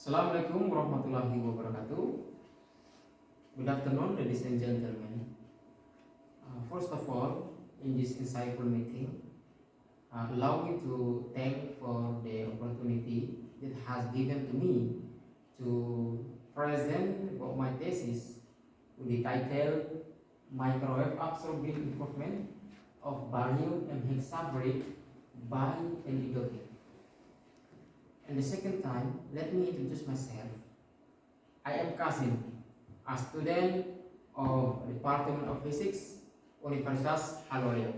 Assalamualaikum warahmatullahi wabarakatuh. Good afternoon, ladies and gentlemen. First of all, in this insightful meeting, allow me to thank for the opportunity that has given to me to present about my thesis with the title Microwave Absorbing Improvement of Barium and Hexaferrite by Elidotic. And the second time, let me introduce myself. I am Kasim, a student of Department of Physics, Universitas Haloleo.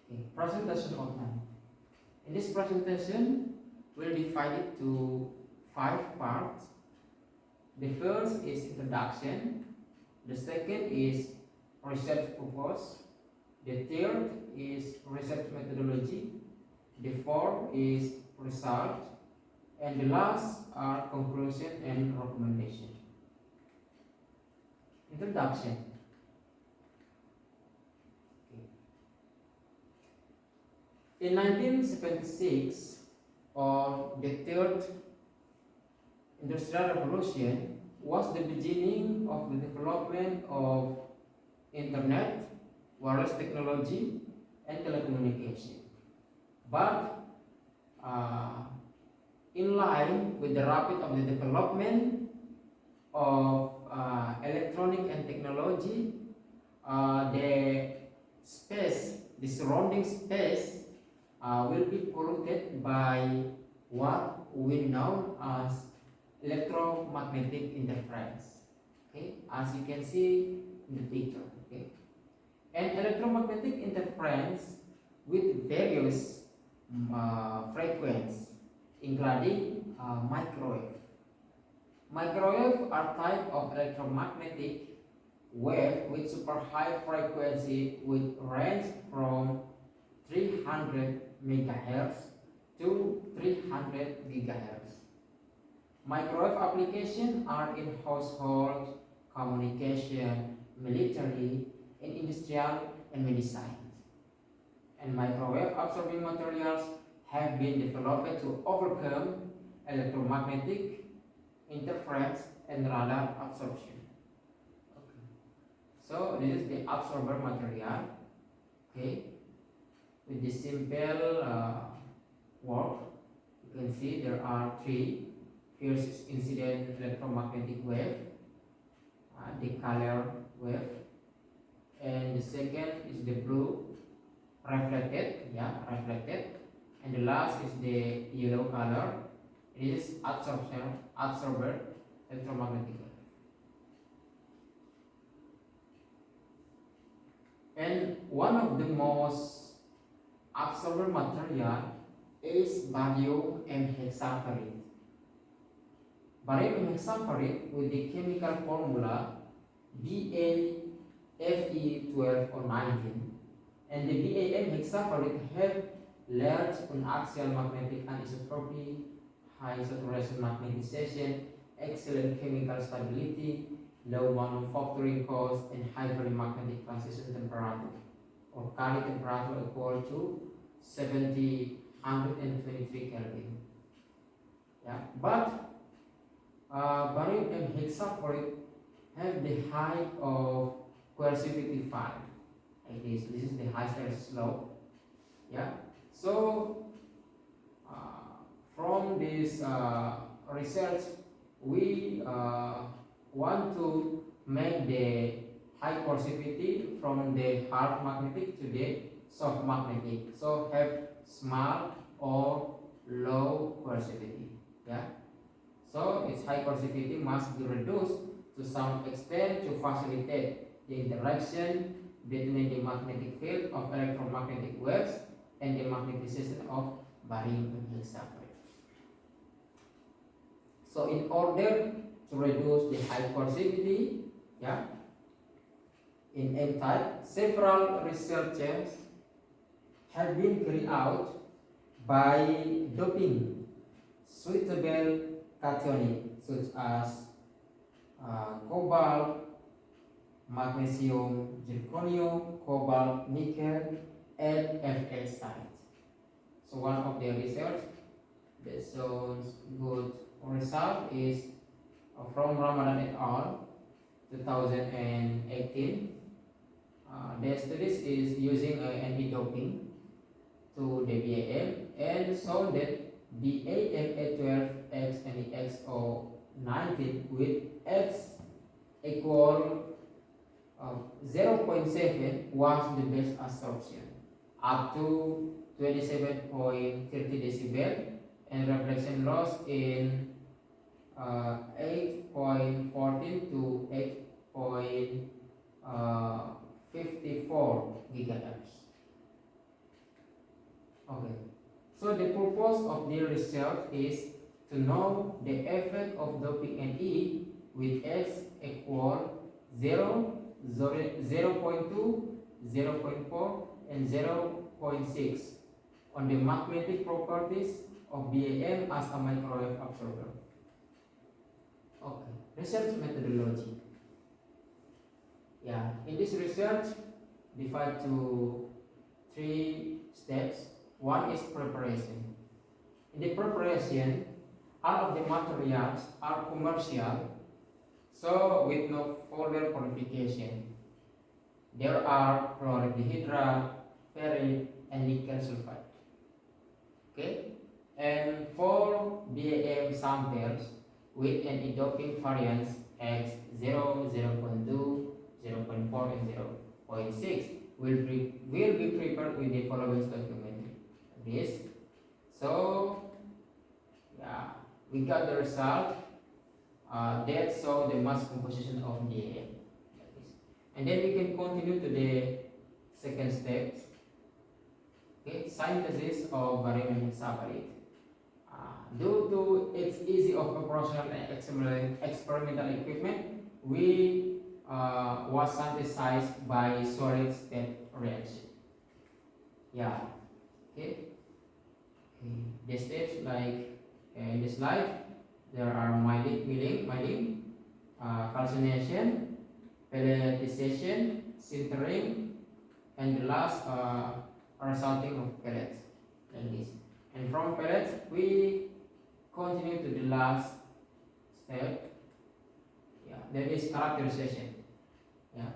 Okay, presentation outline. In this presentation, we'll divide it to 5 parts. The first is introduction. The second is research purpose. The third is research methodology. The fourth is result, and the last are conclusion and recommendation. Introduction. Okay. In 1976, or the third industrial revolution, was the beginning of the development of internet, wireless technology, and telecommunication. But in line with the rapid of the development of electronic and technology, the surrounding space will be polluted by what we know as electromagnetic interference. Okay, as you can see in the picture. Okay, and electromagnetic interference with various frequencies, including microwave. Microwave are type of electromagnetic wave with super high frequency with range from 300 MHz to 300 GHz. Microwave applications are in household, communication, military, and industrial and medicine. And microwave absorbing materials have been developed to overcome electromagnetic interference and radar absorption. Okay. So this is the absorber material. Okay, with this simple work, you can see there are 3. First is incident electromagnetic wave, the color wave, and the second is the blue reflected, and the last is the yellow color. It is absorber electromagnetic wave. And one of the most absorber material is barium and hexaferrite. Barium and hexaferrite with the chemical formula BaFe12O19, and the BaM hexaferrite have large unaxial magnetic anisotropy, high saturation magnetization, excellent chemical stability, low manufacturing cost, and high magnetic transition temperature, or Cali temperature equal to 7,123 Kelvin. Yeah, but barium and hexaferrite have the height of coercivity 5. Like this is the Hyster's law. Yeah. So from this research, we want to make the high coercivity from the hard magnetic to the soft magnetic. So have small or low coercivity. Yeah. So its high coercivity must be reduced to some extent to facilitate the interaction between the magnetic field of electromagnetic waves and the magnetization of barium and hexaferrite. So in order to reduce the high coercivity, in M-type, several researchers have been carried out by doping suitable cationic such as cobalt, magnesium, zirconium, cobalt, nickel, and Fe sites. So one of the research That sounds good. Result is from Ramadan et al. 2018. The studies is using anti-doping to the BAM and shown that BAM A12X and XO19 with X equal 0.7 was the best absorption up to 27.30 decibel and reflection loss in 8.14 to 8.54 gigahertz. Okay, so the purpose of the research is to know the effect of doping NE with X equal 0, 0.2, 0.4 and 0.6 on the magnetic properties of BAM as a microwave absorber. Okay, research methodology. Yeah, in this research, divide to 3 steps. One is preparation. In the preparation, all of the materials are commercial, so with no further qualification. There are chlorhydride, ferrite, and nickel sulfide. Okay, and for BAM samples with an doping variance X 0, 0.2, 0.4, and 0.6 will be prepared with the following document. This. So, yeah, we got the result that show the mass composition of BAM. And then we can continue to the second step. Okay, synthesis of barium hexavalate. Due to its easy of operational and experimental equipment, we was synthesized by solid state reaction. Yeah. Okay. The steps like in the slide, there are milling, calcination, pelletization, sintering, and the last resulting of pellets. Like this. And from pellets, we continue to the last step. Yeah, that is characterization. Yeah,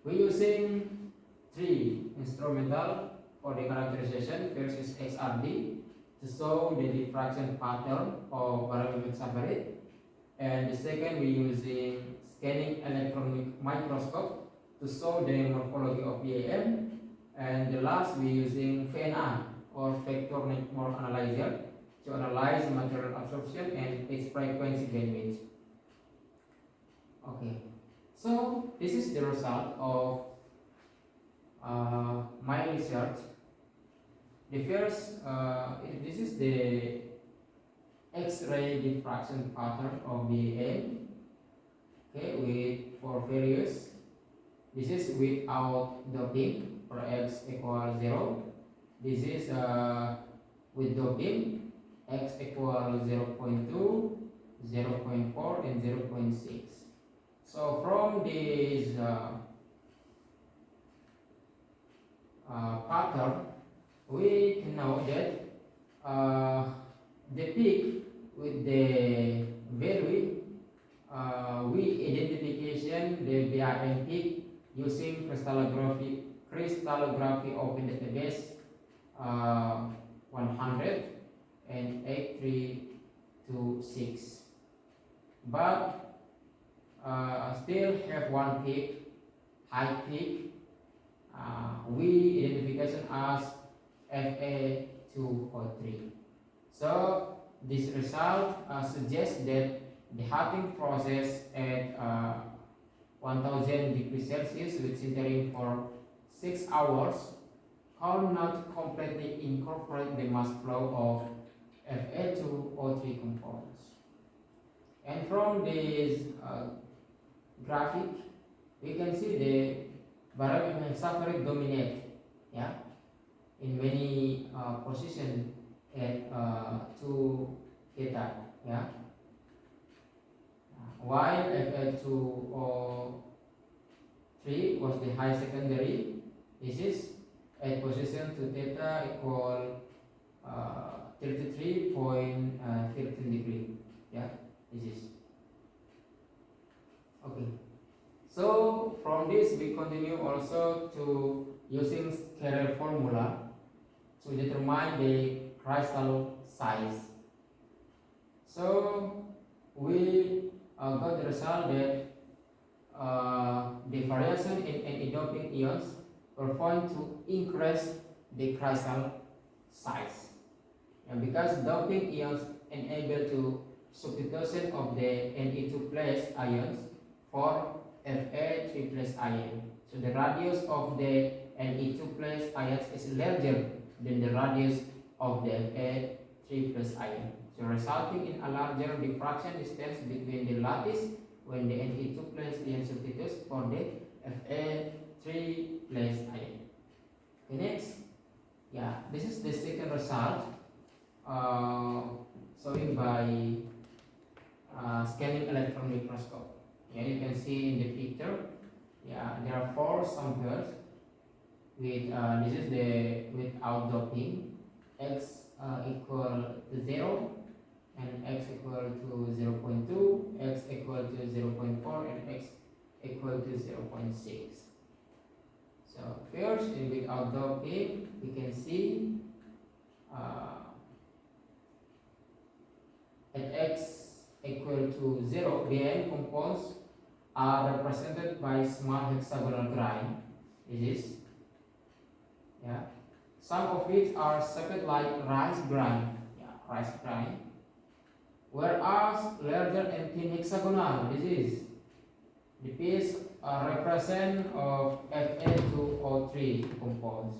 we're using 3 instrumental for the characterization. First is XRD to show the diffraction pattern of barium hexavalate, and the second we're using scanning electron microscope to show the morphology of BAM, and the last we're using VNA or vector network analyzer to analyze material absorption and its frequency bandwidth. Okay, so this is the result of my research. The first, this is the X-ray diffraction pattern of BAM. Okay, with 4 values. This is without doping for X equal 0. This is with doping, X equal 0.2, 0.4 and 0.6. So from this pattern, we can know that the peak with the value, we identification the BAM peak using crystallography open database 100 and 8326, but still have one peak, high peak. We identification as Fa2O3. So this result suggests that the halting process at 1000 degrees Celsius with sintering for 6 hours cannot completely incorporate the mass flow of Fa2O3 components. And from this graphic, we can see the barium hexavalate dominate, yeah, in many positions at 2 theta, yeah. While Fa2O3 was the high secondary, this is at position 2 theta equal 33.13 degree. Yeah, this is okay. So from this we continue also to using scalar formula to determine the crystal size. So we got the result that the variation in any doping ions perform to increase the crystal size. And because doping ions enable to substitution of the Ne2 plus ions for Fa3 plus ion. So the radius of the Ne2 plus ions is larger than the radius of the Fa3 plus ion. So resulting in a larger diffraction distance between the lattice when the Ne2 plus ion substitutes for the Fa3 plus ion. Okay, next, yeah, this is the second result showing by scanning electron microscope. Yeah, you can see in the picture. Yeah, there are 4 samples with this is the without doping. X equal to 0 and x equal to 0.2, x equal to 0.4 and x equal to 0.6. So first in without doping we can see at x equal to 0, BN compounds are represented by small hexagonal grain. This is, yeah, some of which are shaped like rice grain, yeah, rice grain, whereas larger and thin hexagonal, this is the piece represent of Fa2O3 compounds.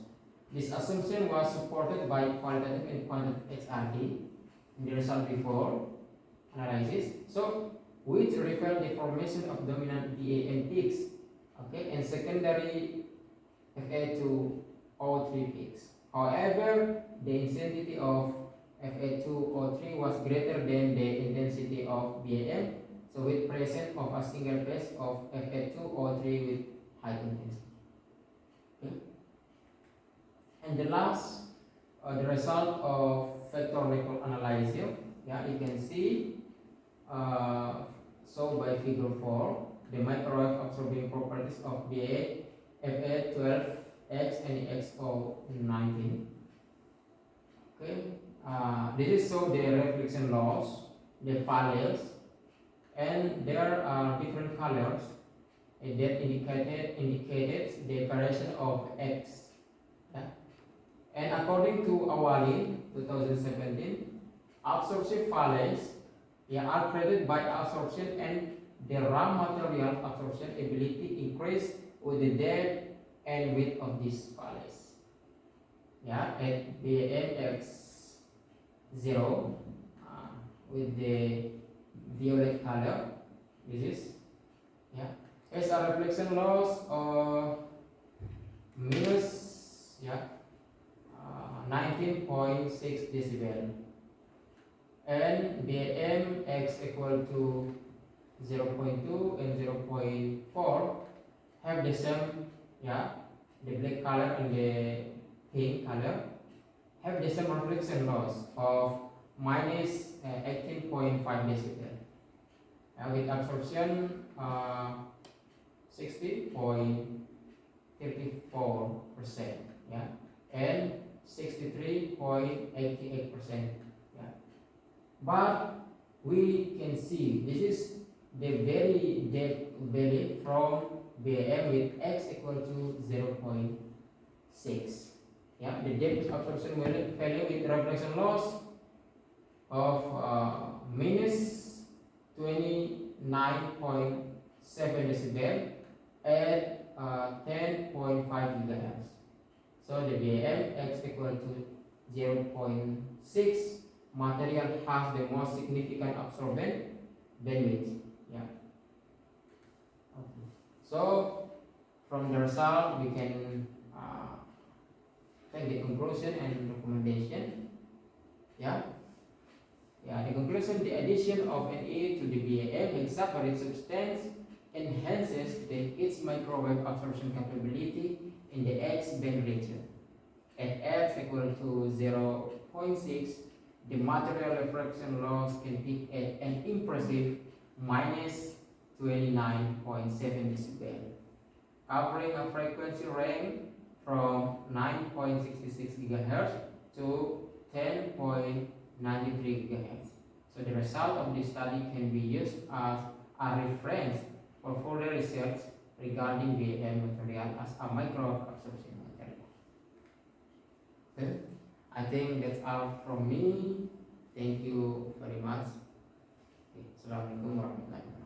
This assumption was supported by qualitative and quantitative HRT in the result before analysis. So, which reveal the formation of dominant BAM peaks, okay, and secondary Fa2O3 peaks. However, the intensity of Fa2O3 was greater than the intensity of BAM, so with presence of a single phase of Fa2O3 with high intensity. Okay. And the last, the result of factorial analysis. Yeah, you can see so by figure 4 the microwave absorbing properties of BA Fa12X and XO19. Okay, this is so the reflection loss, the values, and there are different colors that indicated the variation of X. Yeah. And according to Awali 2017, absorptive values, yeah, are created by absorption, and the raw material absorption ability increase with the depth and width of these values. Yeah, at BMX0 with the violet color, this is, yeah, as a reflection loss of minus, yeah, 19.6 decibel, and BM X equal to 0.2 and 0.4 have the same, yeah, the black color and the pink color have the same reflection loss of minus 18.5 decibel, with absorption 60.34%, yeah, and 63.88%. Yeah. But we can see this is the very depth value from BM with X equal to 0.6. Yeah, the depth absorption value with reflection loss of minus 29.7 decibel at 10.5 gigahertz. So the BM X equal to 0.6 material has the most significant absorbent bandwidth. Yeah. Okay. So from the result we can take the conclusion and recommendation. Yeah. Yeah. The conclusion: the addition of Na to the BAM hexavalent substance enhances its microwave absorption capability in the X band region. at x equal to 0.6, the material refraction loss can peak at an impressive minus 29.7 decibel, covering a frequency range from 9.66 GHz to 10.93 GHz. So the result of this study can be used as a reference for further research regarding BM material as a microwave absorption material. Okay. I think that's all from me. Thank you very much. Okay. Assalamualaikum warahmatullahi wabarakatuh.